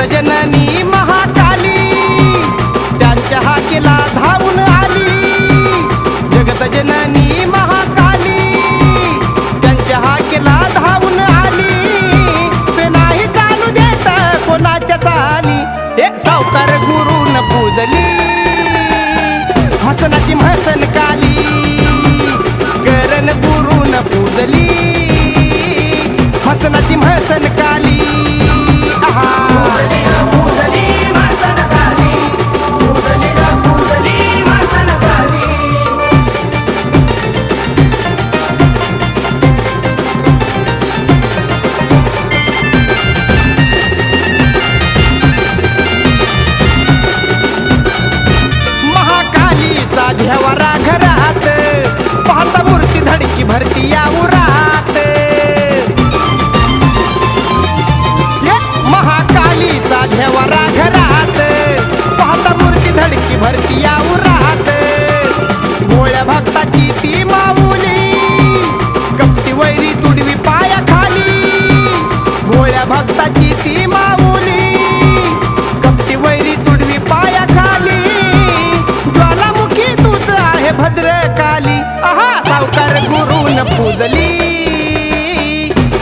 जननी महाकाली त्यांच्या हाकेला धावून आली। जगत जननी महाकाली त्यांच्या हाकेला धावून आली। ते नाही चालू देत कोणाच्या चाली, हे सावकार गुरुन पूजली। मसनाची म्हसन काली करण गुरुन पूजली। मसनाची म्हसन काली ध्यवरा घरात पाहता मूर्ती धडकी भरती या उरात। महाकालीचा ध्यवरा घरात पाहता मूर्ती धडकी भरती या उरात। गोळ्या भक्ताची ती माऊली कपटी वैरी तुडवी पाया खाली। गोळ्या भक्ताची ती माऊली कपटी वैरी तुडवी पाया खाली। भद्रकाली आहा सावकार गुरुन पूजली।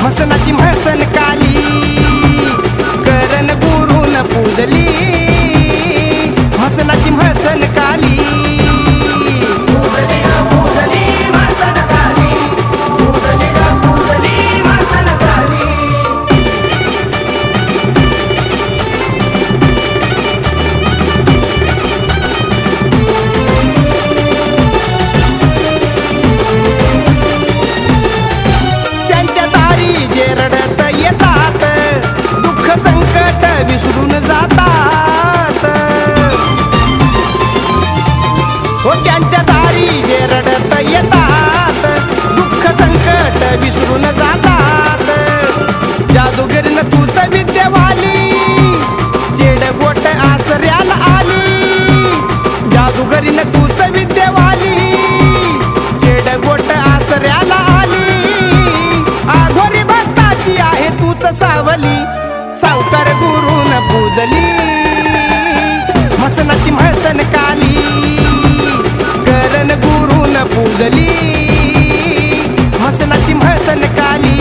मसनाची म्हसन काली करण गुरुन पूजली। मसनाची म्हसन काली संकट विसरून जातात। हो त्यांच्या दारी जे रडत येतात दुःख संकट विसरून जातात। जादूगरीनं तूच विद्यावाली चेड गोट आसऱ्याला आली। जादूगरीनं तूच विद्यावाली चेड गोट आसऱ्याला आली। आघोरी भक्ताची आहे तूच सावली सावकार गुरुन पूजली। मसनाची म्हसन काली करण गुरुन पूजली। मसनाची म्हसन काली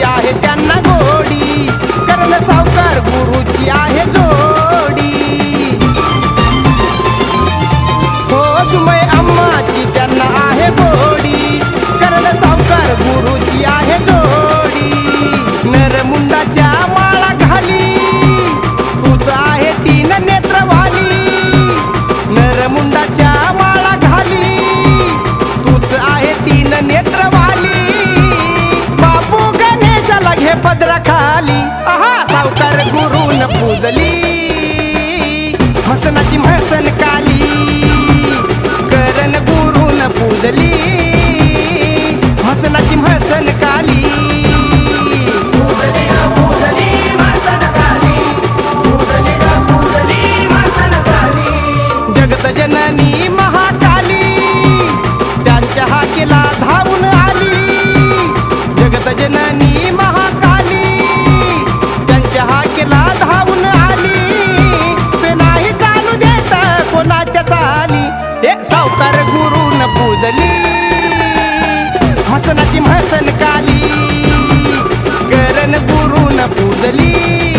आहे त्यांना गोडी करण सावकार गुरुची आहे जोडी। हो सुमय अम्माची त्यांना आहे गोडी करण सावकार गुरुची आहे जोडी। नरमुंडाच्या माळा घाली तूच आहे तीन नेत्रवाली। नरमुंडाच्या माळा घाली तूच आहे तीन नेत्रवाली। घे पदरा खाली आहा सावकार गुरुन पूजली। मसनाची म्हसन काली करण गुरुन पूजली। मसनाची म्हसन काली जगत जननी महाकाली त्यांच्या हाकेला धावून आली। जगत जननी महाकाली त्यांच्या हाकेला धावून आली। ते नाही चालू देत कोणाच्या चाली, हे सावकार गुरुन पूजली। मसनाची म्हसन काली करण गुरुन पूजली।